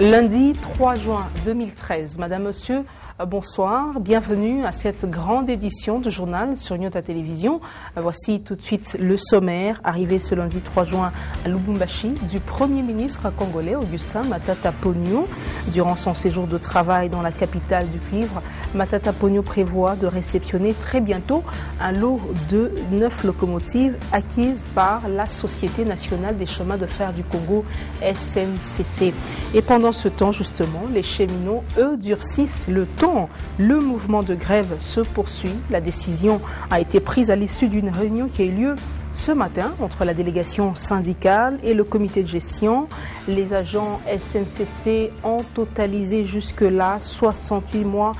Lundi 3 juin 2013. Madame, Monsieur, bonsoir. Bienvenue à cette grande édition de journal sur Nyota Télévision. Voici tout de suite le sommaire. Arrivé ce lundi 3 juin à Lubumbashi du Premier ministre congolais Augustin Matata Ponyo. Durant son séjour de travail dans la capitale du cuivre, Matata Ponyo prévoit de réceptionner très bientôt un lot de 9 locomotives acquises par la Société nationale des chemins de fer du Congo, SNCC. Et pendant ce temps, justement, les cheminots, eux, durcissent le ton. Le mouvement de grève se poursuit. La décision a été prise à l'issue d'une réunion qui a eu lieu ce matin entre la délégation syndicale et le comité de gestion. Les agents SNCC ont totalisé jusque-là 68 mois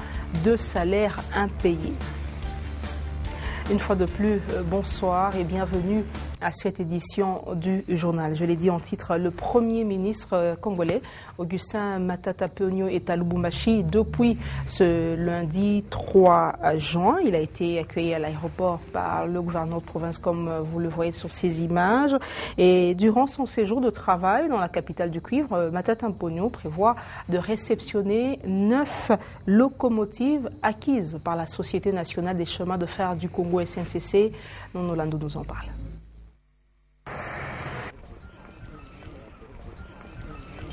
de salaire impayé. Une fois de plus, bonsoir et bienvenue à cette édition du journal. Je l'ai dit en titre, le Premier ministre congolais, Augustin Matata Ponyo, est à Lubumbashi depuis ce lundi 3 juin. Il a été accueilli à l'aéroport par le gouverneur de province, comme vous le voyez sur ces images. Et durant son séjour de travail dans la capitale du cuivre, Matata Ponyo prévoit de réceptionner 9 locomotives acquises par la Société nationale des chemins de fer du Congo, SNCC. Nono Lando nous en parle.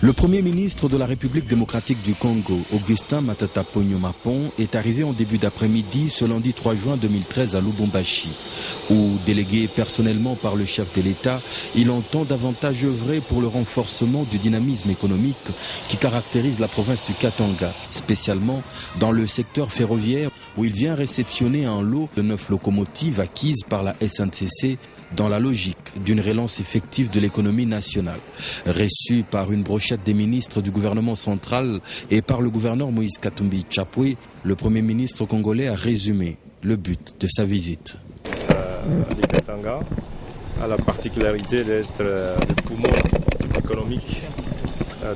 Le Premier ministre de la République démocratique du Congo, Augustin Matata Ponyo Mapon, est arrivé en début d'après-midi ce lundi 3 juin 2013 à Lubumbashi, où, délégué personnellement par le chef de l'État, il entend davantage œuvrer pour le renforcement du dynamisme économique qui caractérise la province du Katanga, spécialement dans le secteur ferroviaire où il vient réceptionner un lot de 9 locomotives acquises par la SNCC dans la logique d'une relance effective de l'économie nationale. Reçu par une brochette des ministres du gouvernement central et par le gouverneur Moïse Katumbi Chapwe, le Premier ministre congolais a résumé le but de sa visite. Le Katanga a la particularité d'être le poumon économique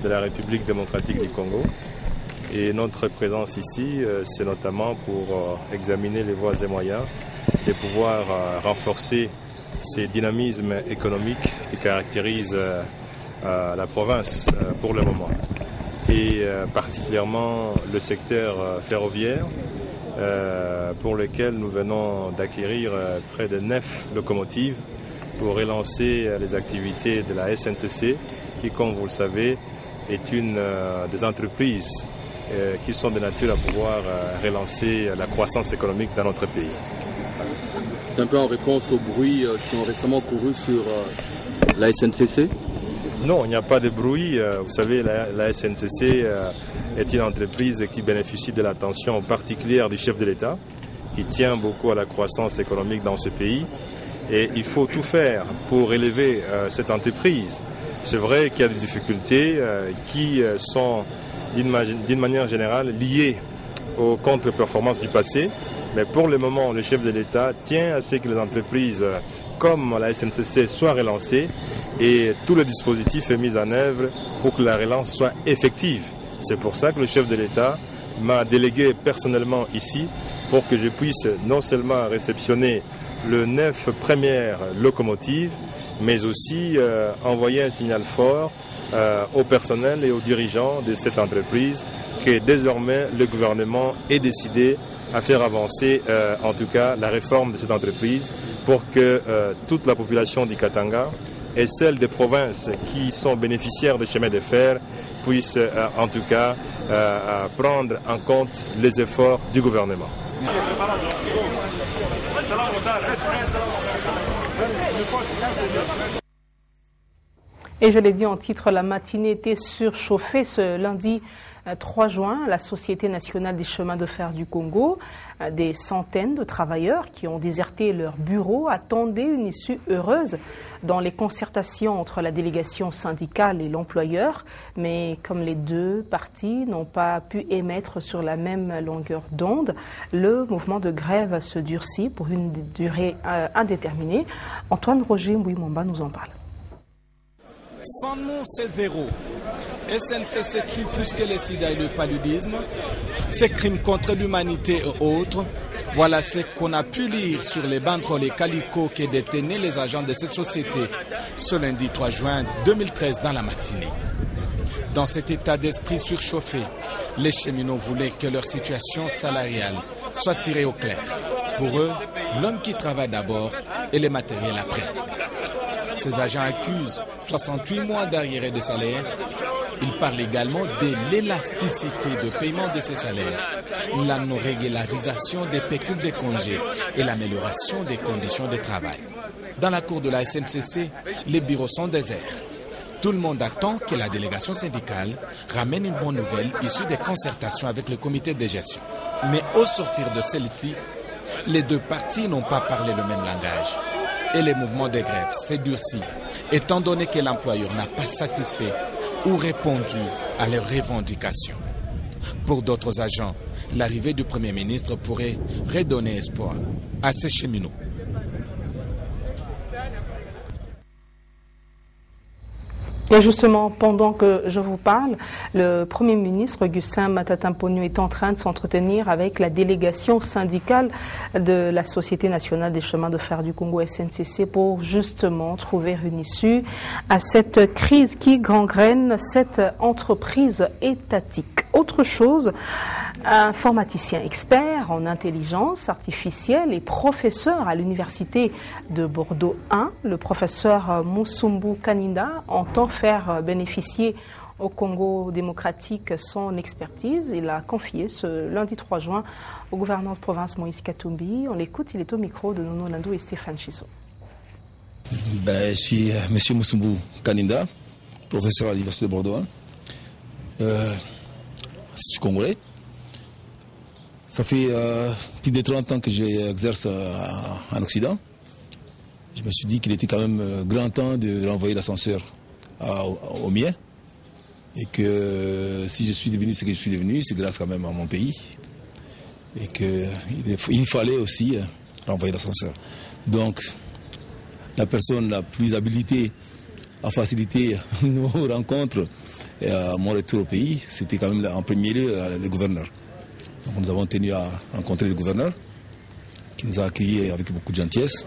de la République démocratique du Congo. Et notre présence ici, c'est notamment pour examiner les voies et moyens et pouvoir renforcer ces dynamismes économiques qui caractérisent la province pour le moment. Et particulièrement le secteur ferroviaire pour lequel nous venons d'acquérir près de 9 locomotives pour relancer les activités de la SNCC qui, comme vous le savez, est une des entreprises qui sont de nature à pouvoir relancer la croissance économique dans notre pays. C'est un peu en réponse aux bruits qui ont récemment couru sur la SNCC? Non, il n'y a pas de bruit. Vous savez, la SNCC est une entreprise qui bénéficie de l'attention particulière du chef de l'État, qui tient beaucoup à la croissance économique dans ce pays. Et il faut tout faire pour élever cette entreprise. C'est vrai qu'il y a des difficultés qui sont d'une manière générale liées aux contre-performances du passé. Mais pour le moment, le chef de l'État tient à ce que les entreprises comme la SNCC soient relancées et tout le dispositif est mis en œuvre pour que la relance soit effective. C'est pour ça que le chef de l'État m'a délégué personnellement ici pour que je puisse non seulement réceptionner les 9 premières locomotives, mais aussi envoyer un signal fort au personnel et aux dirigeants de cette entreprise que désormais le gouvernement est décidé à faire avancer en tout cas la réforme de cette entreprise pour que toute la population du Katanga et celle des provinces qui sont bénéficiaires de chemins de fer puissent en tout cas prendre en compte les efforts du gouvernement. Et je l'ai dit en titre, la matinée était surchauffée ce lundi 3 juin. La Société nationale des chemins de fer du Congo, des centaines de travailleurs qui ont déserté leur bureau attendaient une issue heureuse dans les concertations entre la délégation syndicale et l'employeur. Mais comme les deux parties n'ont pas pu émettre sur la même longueur d'onde, le mouvement de grève se durcit pour une durée indéterminée. Antoine Roger Mbouimomba nous en parle. Sans nous, c'est zéro. SNCC tue plus que le sida et le paludisme, ces crimes contre l'humanité et autres. Voilà ce qu'on a pu lire sur les banderoles et calicots qui détenaient les agents de cette société ce lundi 3 juin 2013 dans la matinée. Dans cet état d'esprit surchauffé, les cheminots voulaient que leur situation salariale soit tirée au clair. Pour eux, l'homme qui travaille d'abord et les matériels après. Ces agents accusent 68 mois d'arriérés de salaire. Ils parlent également de l'élasticité de paiement de ces salaires, la non-régularisation des pécules de congés et l'amélioration des conditions de travail. Dans la cour de la SNCC, les bureaux sont déserts. Tout le monde attend que la délégation syndicale ramène une bonne nouvelle issue des concertations avec le comité de gestion. Mais au sortir de celle-ci, les deux parties n'ont pas parlé le même langage. Et les mouvements de grève s'est durci, étant donné que l'employeur n'a pas satisfait ou répondu à leurs revendications. Pour d'autres agents, l'arrivée du Premier ministre pourrait redonner espoir à ces cheminots. Et justement, pendant que je vous parle, le Premier ministre Augustin Matata Ponyo est en train de s'entretenir avec la délégation syndicale de la Société nationale des chemins de fer du Congo SNCC pour justement trouver une issue à cette crise qui gangrène cette entreprise étatique. Autre chose, un informaticien expert en intelligence artificielle et professeur à l'université de Bordeaux 1, le professeur Musumbu Kaninda, entend faire bénéficier au Congo démocratique son expertise. Il a confié ce lundi 3 juin au gouverneur de province Moïse Katumbi. On l'écoute, il est au micro de Nono Landou et Stéphane Chisso. Je suis M. Musumbu Kaninda, professeur à l'université de Bordeaux 1. Je suis congolais. Ça fait plus de 30 ans que j'exerce en Occident. Je me suis dit qu'il était quand même grand temps de renvoyer l'ascenseur au mien. Et que si je suis devenu ce que je suis devenu, c'est grâce quand même à mon pays. Et qu'il fallait aussi renvoyer l'ascenseur. Donc, la personne la plus habilitée à faciliter nos rencontres et à mon retour au pays, c'était quand même en premier lieu le gouverneur. Donc nous avons tenu à rencontrer le gouverneur, qui nous a accueillis avec beaucoup de gentillesse.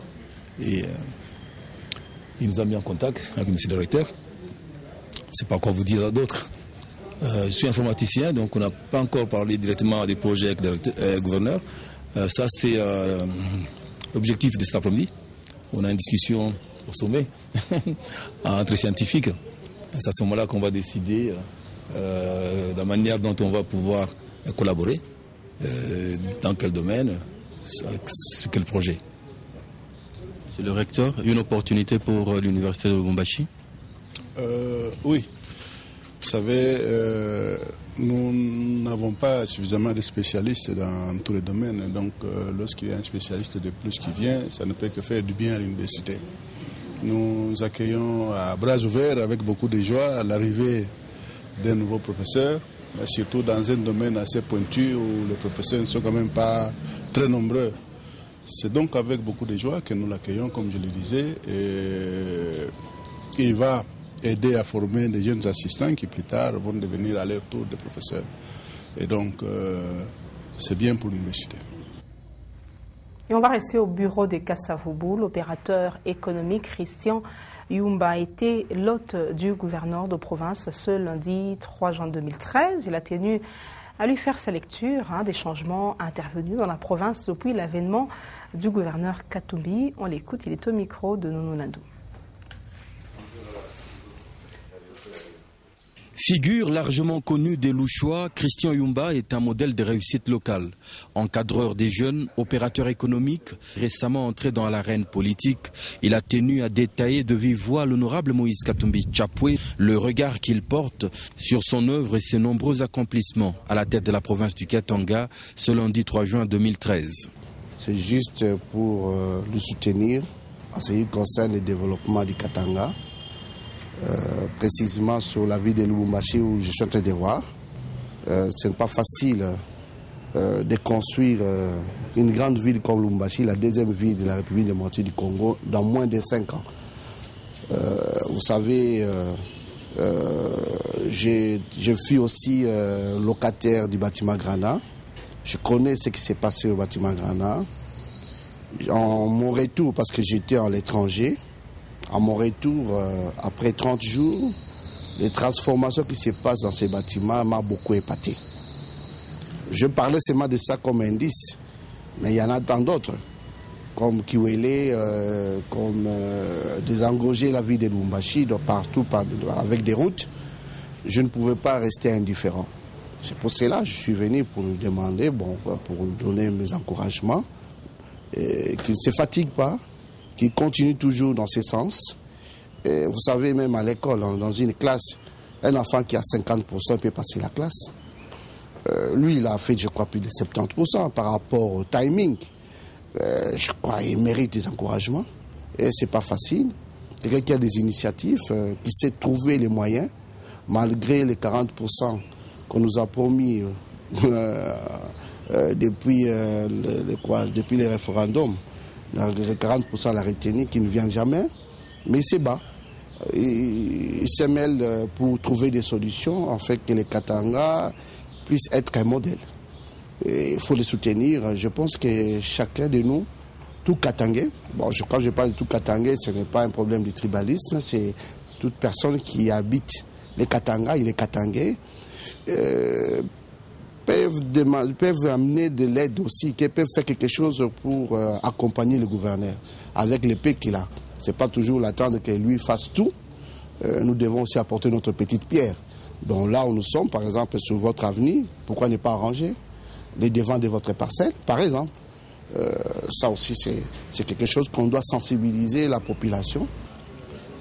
Et il nous a mis en contact avec M. le recteur. Je ne sais pas quoi vous dire d'autre. Je suis informaticien, donc on n'a pas encore parlé directement des projets avec le gouverneur. Ça, c'est l'objectif de cet après-midi. On a une discussion au sommet entre scientifiques. C'est à ce moment-là qu'on va décider de la manière dont on va pouvoir collaborer, dans quel domaine, sur quel projet. C'est le recteur, une opportunité pour l'université de Lubumbashi? Oui. Vous savez, nous n'avons pas suffisamment de spécialistes dans tous les domaines. Donc, lorsqu'il y a un spécialiste de plus qui vient, ça ne peut que faire du bien à l'université. Nous accueillons à bras ouverts, avec beaucoup de joie, l'arrivée d'un nouveau professeur, surtout dans un domaine assez pointu où les professeurs ne sont quand même pas très nombreux. C'est donc avec beaucoup de joie que nous l'accueillons, comme je le disais, et il va aider à former des jeunes assistants qui plus tard vont devenir à leur tour des professeurs. Et donc, c'est bien pour l'université. Et on va rester au bureau de Kasavubu. L'opérateur économique Christian Yumba a été l'hôte du gouverneur de province ce lundi 3 juin 2013. Il a tenu à lui faire sa lecture des changements intervenus dans la province depuis l'avènement du gouverneur Katumbi. On l'écoute, il est au micro de Nono Landou. Figure largement connue des Louchois, Christian Yumba est un modèle de réussite locale. Encadreur des jeunes, opérateur économique, récemment entré dans l'arène politique, il a tenu à détailler de vive voix l'honorable Moïse Katumbi Tchapoué le regard qu'il porte sur son œuvre et ses nombreux accomplissements à la tête de la province du Katanga ce lundi 3 juin 2013. C'est juste pour le soutenir en ce qui concerne le développement du Katanga. Précisément sur la ville de Lubumbashi où je suis en train de voir. Ce n'est pas facile de construire une grande ville comme Lubumbashi, la deuxième ville de la République démocratique du Congo, dans moins de 5 ans. Vous savez, je suis aussi locataire du bâtiment Grana. Je connais ce qui s'est passé au bâtiment Grana. En mon retour, parce que j'étais à l'étranger, à mon retour, après 30 jours, les transformations qui se passent dans ces bâtiments m'ont beaucoup épaté. Je parlais seulement de ça comme indice, mais il y en a tant d'autres, comme Kiwele, comme désengorger la ville de Lubumbashi, partout avec des routes. Je ne pouvais pas rester indifférent. C'est pour cela que je suis venu pour lui demander, pour lui donner mes encouragements, qu'il ne se fatigue pas, qu'il continue toujours dans ce sens. Et vous savez, même à l'école, dans une classe, un enfant qui a 50% peut passer la classe. Lui, il a fait, je crois, plus de 70% par rapport au timing. Je crois qu'il mérite des encouragements. Et ce n'est pas facile. Quelqu'un qui a des initiatives, qui sait trouver les moyens, malgré les 40% qu'on nous a promis depuis les référendums. Les 40% la retenue qui ne vient jamais. Mais il se bat. Il se mêle pour trouver des solutions, en fait, que les Katanga puissent être un modèle. Et il faut les soutenir. Je pense que chacun de nous, tout Katangais, quand je parle de tout Katangais, ce n'est pas un problème de tribalisme, c'est toute personne qui habite les Katanga et les Katangais peuvent amener de l'aide aussi, qui peuvent faire quelque chose pour accompagner le gouverneur avec l'épée qu'il a. Ce n'est pas toujours l'attendre que lui fasse tout. Nous devons aussi apporter notre petite pierre. Donc là où nous sommes, par exemple, sur votre avenue, pourquoi ne pas arranger les devants de votre parcelle, par exemple. Ça aussi, c'est quelque chose qu'on doit sensibiliser la population.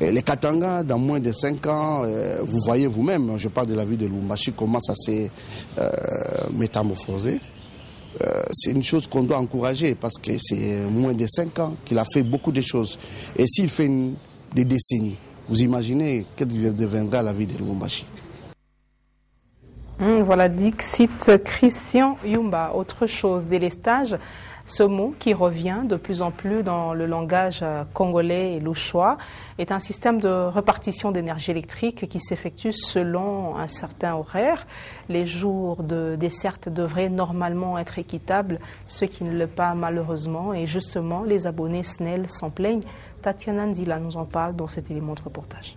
Et les Katanga, dans moins de 5 ans, vous voyez vous-même, je parle de la ville de Lubumbashi, comment ça s'est métamorphosé. C'est une chose qu'on doit encourager parce que c'est moins de 5 ans qu'il a fait beaucoup de choses. Et s'il fait des décennies, vous imaginez quelle deviendra la ville de Lubumbashi. Voilà, Dixit Christian Yumba. Autre chose, délestage, ce mot qui revient de plus en plus dans le langage congolais et louchois est un système de répartition d'énergie électrique qui s'effectue selon un certain horaire. Les jours de desserte devraient normalement être équitables, ce qui ne l'est pas malheureusement. Et justement, les abonnés SNEL s'en plaignent. Tatiana Nzila nous en parle dans cet élément de reportage.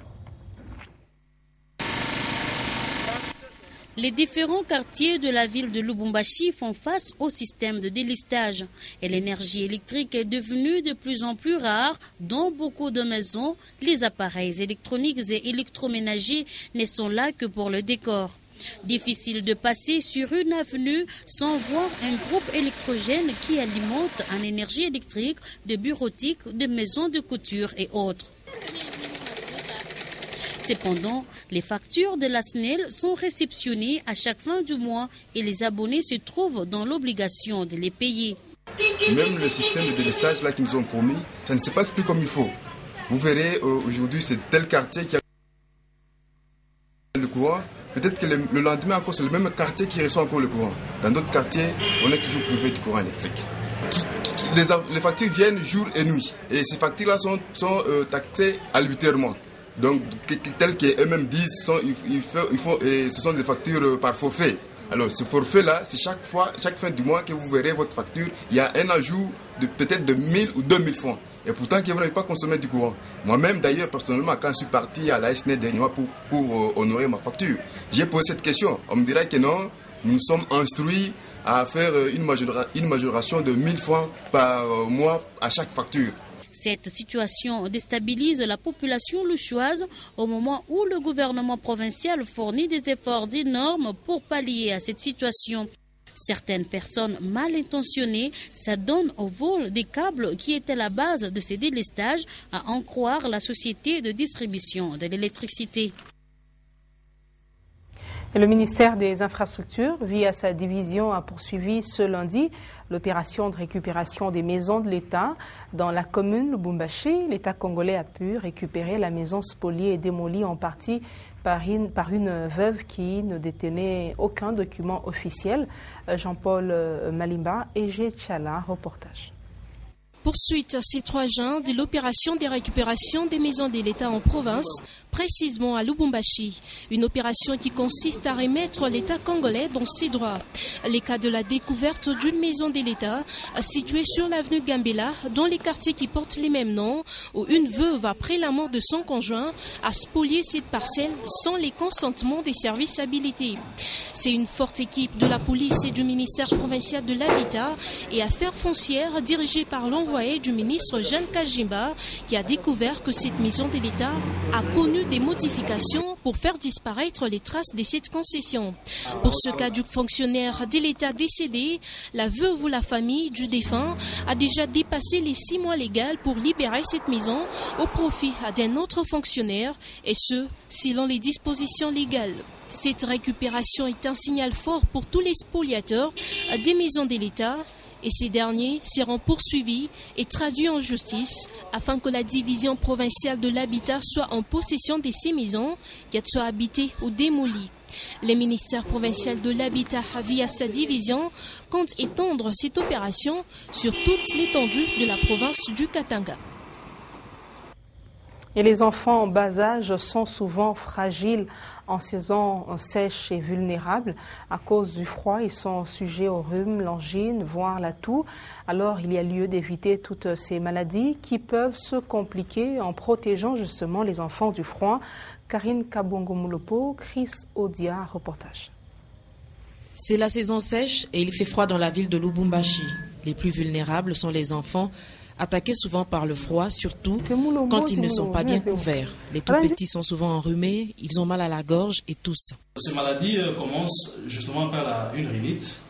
Les différents quartiers de la ville de Lubumbashi font face au système de délestage. Et l'énergie électrique est devenue de plus en plus rare dans beaucoup de maisons. Les appareils électroniques et électroménagers ne sont là que pour le décor. Difficile de passer sur une avenue sans voir un groupe électrogène qui alimente en énergie électrique de bureautiques, de maisons de couture et autres. Cependant, les factures de la SNEL sont réceptionnées à chaque fin du mois et les abonnés se trouvent dans l'obligation de les payer. Même le système de délestage là qu'ils nous ont promis, ça ne se passe plus comme il faut. Vous verrez, aujourd'hui, c'est tel quartier qui a le courant. Peut-être que le lendemain encore, c'est le même quartier qui reçoit encore le courant. Dans d'autres quartiers, on est toujours privé du courant électrique. Les factures viennent jour et nuit. Et ces factures-là sont taxées arbitrairement. Donc, tels qu'eux-mêmes disent, ce sont des factures par forfait. Alors, ce forfait-là, c'est chaque fin du mois que vous verrez votre facture, il y a un ajout de peut-être de 1000 ou 2000 francs. Et pourtant, que vous n'avez pas consommé du courant. Moi-même, d'ailleurs, personnellement, quand je suis parti à la SNEL dernièrement pour honorer ma facture, j'ai posé cette question. On me dirait que non, nous sommes instruits à faire une majoration de 1000 francs par mois à chaque facture. Cette situation déstabilise la population louchoise au moment où le gouvernement provincial fournit des efforts énormes pour pallier à cette situation. Certaines personnes mal intentionnées s'adonnent au vol des câbles qui étaient la base de ces délestages, à en croire la société de distribution de l'électricité. Et le ministère des Infrastructures, via sa division, a poursuivi ce lundi l'opération de récupération des maisons de l'État. Dans la commune Lubumbashi, l'État congolais a pu récupérer la maison spoliée et démolie en partie par une veuve qui ne détenait aucun document officiel. Jean-Paul Malimba et G. Tchala, reportage. Poursuite ces 3 juin de l'opération de récupération des maisons de l'État en province, précisément à Lubumbashi. Une opération qui consiste à remettre l'État congolais dans ses droits. Les cas de la découverte d'une maison de l'État située sur l'avenue Gambela, dans les quartiers qui portent les mêmes noms, où une veuve, après la mort de son conjoint, a spolié cette parcelle sans les consentements des services habilités. C'est une forte équipe de la police et du ministère provincial de l'Habitat et Affaires foncières dirigée par l'envoyé du ministre Jeanne Kajimba qui a découvert que cette maison de l'État a connu des modifications pour faire disparaître les traces de cette concession. Pour ce cas du fonctionnaire de l'État décédé, la veuve ou la famille du défunt a déjà dépassé les 6 mois légaux pour libérer cette maison au profit d'un autre fonctionnaire, et ce, selon les dispositions légales. Cette récupération est un signal fort pour tous les spoliateurs des maisons de l'État, et ces derniers seront poursuivis et traduits en justice afin que la division provinciale de l'habitat soit en possession de ces maisons, qu'elles soient habitées ou démolies. Le ministère provincial de l'habitat, via sa division, compte étendre cette opération sur toute l'étendue de la province du Katanga. Et les enfants en bas âge sont souvent fragiles en saison sèche et vulnérables. À cause du froid, ils sont sujets au rhume, l'angine, voire la toux. Alors, il y a lieu d'éviter toutes ces maladies qui peuvent se compliquer en protégeant justement les enfants du froid. Karine Kabongo-Moulopo, Chris Odia, reportage. C'est la saison sèche et il fait froid dans la ville de Lubumbashi. Les plus vulnérables sont les enfants, attaqués souvent par le froid, surtout quand ils ne sont pas bien couverts. Les tout petits sont souvent enrhumés, ils ont mal à la gorge et toussent. Ces maladies commencent justement par une rhinite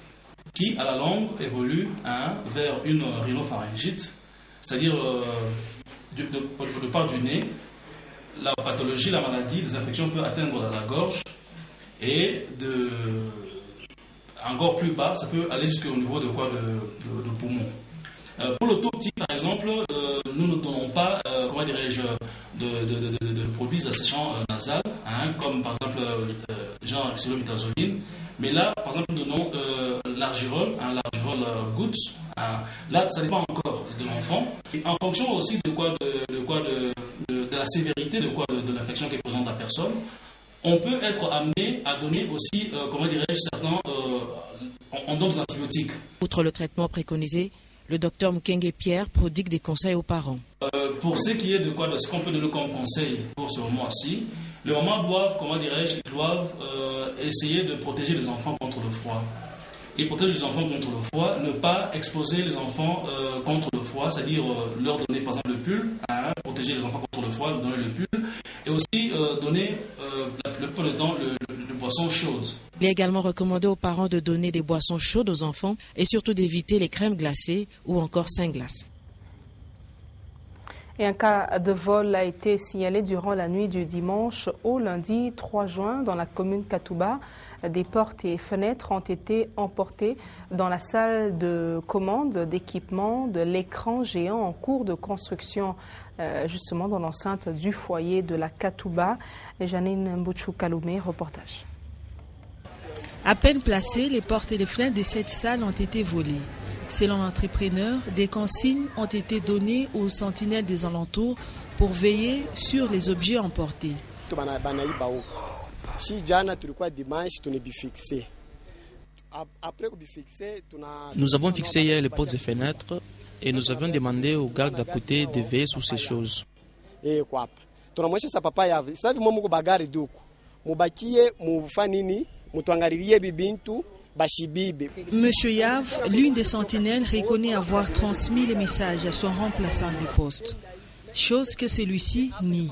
qui, à la longue, évolue vers une rhinopharyngite, c'est-à-dire de part du nez. La pathologie, la maladie, les infections peuvent atteindre la gorge et encore plus bas, ça peut aller jusqu'au niveau de poumon. Pour le tout petit, par exemple, nous ne donnons pas, de produits assèchants nasales, comme par exemple genre xylometazoline. Mais là, par exemple, nous donnons l'argirol goutte. Là, ça dépend encore de l'enfant. Et en fonction aussi de la sévérité de l'infection qui est présente à la personne, on peut être amené à donner aussi, certains, on donne des antibiotiques. Outre le traitement préconisé, le docteur Mukenge Pierre prodigue des conseils aux parents. Pour ce qui est de ce qu'on peut donner comme conseil pour ce mois-ci, les mamans doivent, essayer de protéger les enfants contre le froid. Et protéger les enfants contre le froid, ne pas exposer les enfants contre le froid, c'est-à-dire leur donner par exemple le pull, protéger les enfants contre le froid, donner le pull, et aussi donner la plupart du temps le boisson chaude. Il est également recommandé aux parents de donner des boissons chaudes aux enfants et surtout d'éviter les crèmes glacées ou encore sans glace. Et un cas de vol a été signalé durant la nuit du dimanche au lundi 3 juin dans la commune Katouba. Des portes et fenêtres ont été emportées dans la salle de commande d'équipement de l'écran géant en cours de construction justement dans l'enceinte du foyer de la Katouba. Janine Mbouchou-Kaloumé, reportage. À peine placées, les portes et les fenêtres de cette salle ont été volées. Selon l'entrepreneur, des consignes ont été données aux sentinelles des alentours pour veiller sur les objets emportés. Nous avons fixé hier les portes et fenêtres et nous avons demandé aux gardes d'à côté de veiller sur ces choses. Monsieur Yav, l'une des sentinelles, reconnaît avoir transmis les messages à son remplaçant de poste, chose que celui-ci nie.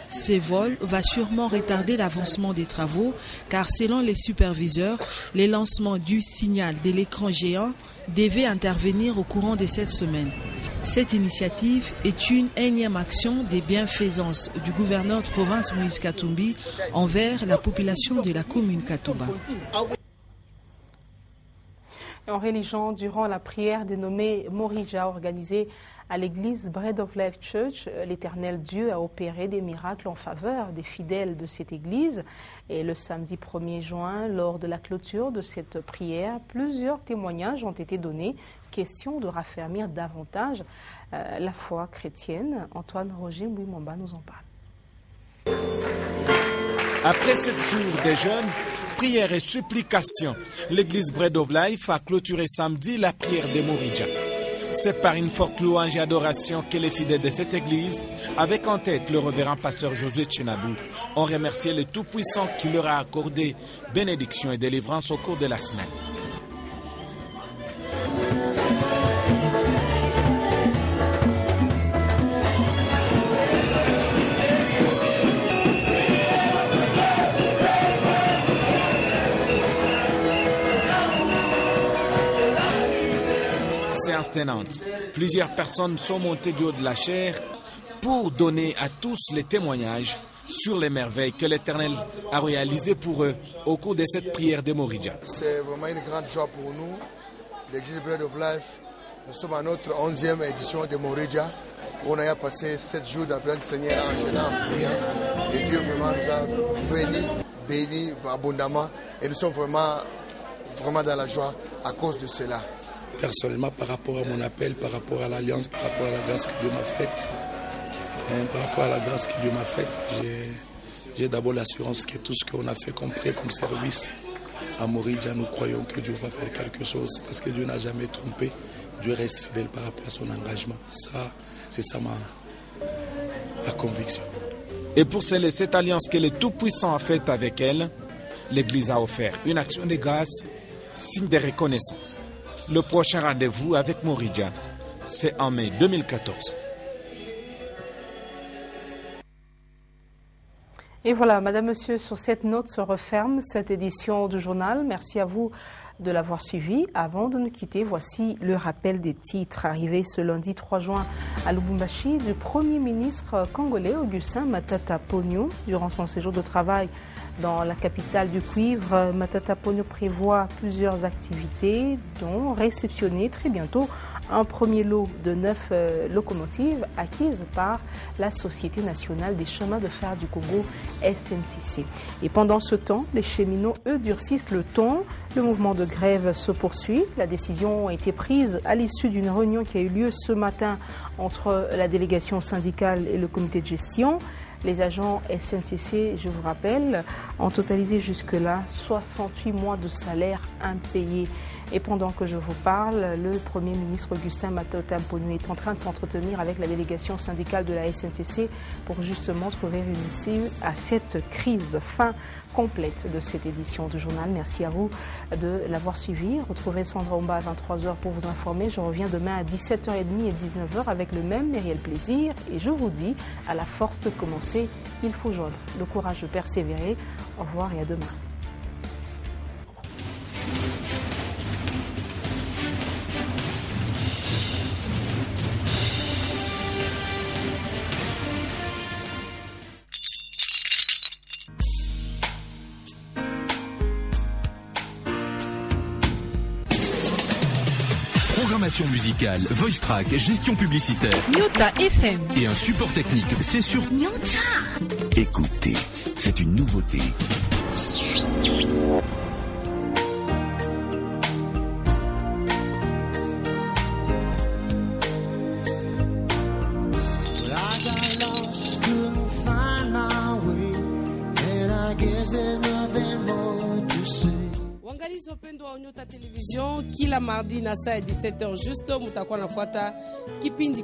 Ces vols va sûrement retarder l'avancement des travaux car selon les superviseurs, les lancements du signal de l'écran géant devaient intervenir au courant de cette semaine. Cette initiative est une énième action des bienfaisances du gouverneur de province Moïse Katumbi envers la population de la commune Katouba. En religion, durant la prière dénommée Morija organisée À l'église Bread of Life Church, l'Éternel Dieu a opéré des miracles en faveur des fidèles de cette église. Et le samedi 1er juin, lors de la clôture de cette prière, plusieurs témoignages ont été donnés. Question de raffermir davantage la foi chrétienne. Antoine Roger Mbouimamba nous en parle. Après 7 jours de jeûne, prière et supplication, l'église Bread of Life a clôturé samedi la prière des Moridja. C'est par une forte louange et adoration que les fidèles de cette église, avec en tête le révérend pasteur Josué Chinabou, ont remercié le Tout-Puissant qui leur a accordé bénédiction et délivrance au cours de la semaine. Séance tenante. Plusieurs personnes sont montées du haut de la chaire pour donner à tous les témoignages sur les merveilles que l'Éternel a réalisées pour eux au cours de cette prière des Moridja. C'est vraiment une grande joie pour nous, l'église Bread of Life. Nous sommes à notre 11e édition de Moridja. On a passé 7 jours dans la présence du Seigneur en jeûnant, en priant. Et Dieu vraiment nous a bénis abondamment. Et nous sommes vraiment dans la joie à cause de cela. Personnellement, par rapport à mon appel, par rapport à l'alliance, par rapport à la grâce que Dieu m'a faite, par rapport à la grâce que Dieu m'a faite, j'ai d'abord l'assurance que tout ce qu'on a fait comme prêt, comme service à Moridja, nous croyons que Dieu va faire quelque chose parce que Dieu n'a jamais trompé. Dieu reste fidèle par rapport à son engagement. Ça, c'est ça ma conviction. Et pour sceller cette alliance que le Tout-Puissant a faite avec elle, l'Église a offert une action de grâce, signe de reconnaissance. Le prochain rendez-vous avec Moridja, c'est en mai 2014. Et voilà, Madame, Monsieur, sur cette note se referme cette édition du journal. Merci à vous de l'avoir suivi. Avant de nous quitter, voici le rappel des titres arrivés ce lundi 3 juin à Lubumbashi du Premier ministre congolais Augustin Matata Ponyo. Durant son séjour de travail dans la capitale du cuivre, Matata Ponyo prévoit plusieurs activités, dont réceptionner très bientôt un premier lot de 9 locomotives acquises par la Société nationale des chemins de fer du Congo, SNCC. Et pendant ce temps, les cheminots, eux, durcissent le ton. Le mouvement de grève se poursuit. La décision a été prise à l'issue d'une réunion qui a eu lieu ce matin entre la délégation syndicale et le comité de gestion. Les agents SNCC, je vous rappelle, ont totalisé jusque-là 68 mois de salaire impayés. Et pendant que je vous parle, le Premier ministre Augustin Matata Ponyo est en train de s'entretenir avec la délégation syndicale de la SNCC pour justement trouver une issue à cette crise. Fin complète de cette édition du journal. Merci à vous de l'avoir suivi. Retrouvez Sandra Omba à 23h pour vous informer. Je reviens demain à 17h30 et 19h avec le même réel plaisir. Et je vous dis, à la force de commencer, il faut joindre le courage de persévérer. Au revoir et à demain. Programmation musicale, voice track, gestion publicitaire. Nyota FM. Et un support technique, c'est sur Nyota. Écoutez, c'est une nouveauté. Upendo wa Nyota Television kila mardi na saa 17h juste mutakuwa nafuata kipindi